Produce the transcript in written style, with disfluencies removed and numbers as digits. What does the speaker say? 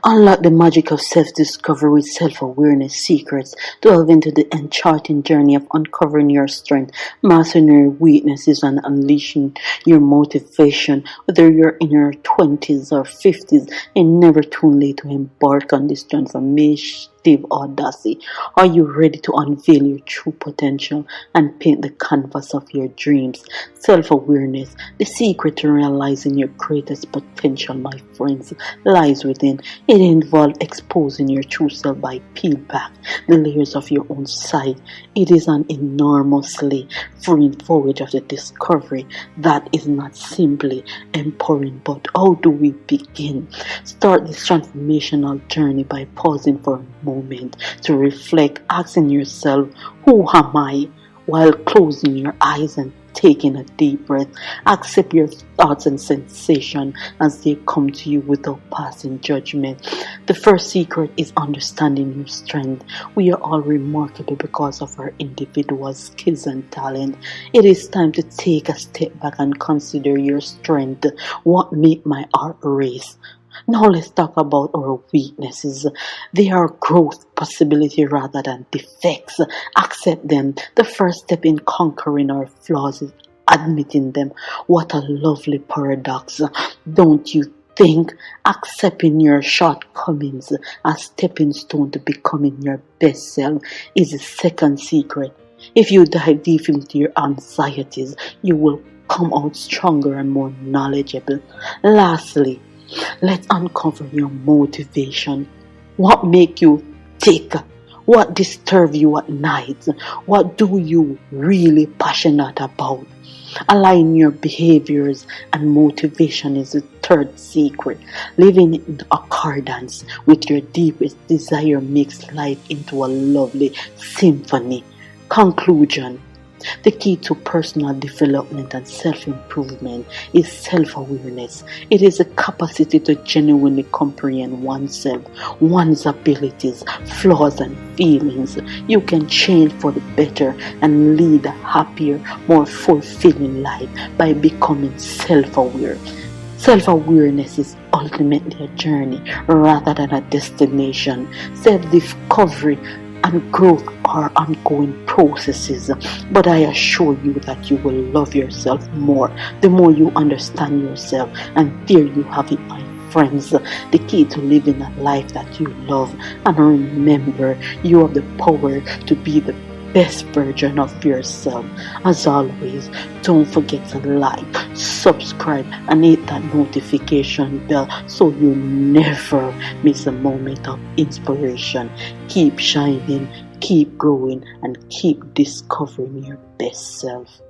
Unlock the magic of self-discovery with self-awareness secrets. Delve into the enchanting journey of uncovering your strength, mastering your weaknesses, and unleashing your motivation. Whether you're in your 20s or 50s, it's never too late to embark on this transformative audacity. Are you ready to unveil your true potential and paint the canvas of your dreams? Self-awareness, the secret to realizing your greatest potential, my friends, lies within. It involves exposing your true self by peeling back the layers of your own side. It is an enormously freeing voyage of the discovery that is not simply empowering, but how do we begin? Start this transformational journey by pausing for a moment to reflect, asking yourself, who am I? While closing your eyes and taking a deep breath. Accept your thoughts and sensations as they come to you without passing judgment. The first secret is understanding your strength. We are all remarkable because of our individual skills and talent. It is time to take a step back and consider your strength. What makes my heart race? Now let's talk about our weaknesses. They are growth possibility rather than defects. Accept them. The first step in conquering our flaws is admitting them. What a lovely paradox, don't you think? Accepting your shortcomings as stepping stone to becoming your best self is the second secret. If you dive deep into your anxieties, you will come out stronger and more knowledgeable. Lastly, let's uncover your motivation. What makes you tick? What disturbs you at night? What do you really passionate about? Align your behaviors and motivation is the third secret. Living in accordance with your deepest desire makes life into a lovely symphony. Conclusion. The key to personal development and self-improvement is self-awareness. It is a capacity to genuinely comprehend oneself, one's abilities, flaws, and feelings. You can change for the better and lead a happier, more fulfilling life by becoming self-aware. Self-awareness is ultimately a journey rather than a destination. Self-discovery and growth are ongoing processes, but I assure you that you will love yourself more the more you understand yourself. And there you have it, my friends, the key to living a life that you love. And remember, you have the power to be the best version of yourself. As always, don't forget to like, subscribe, and hit that notification bell so you never miss a moment of inspiration. Keep shining, keep growing, and keep discovering your best self.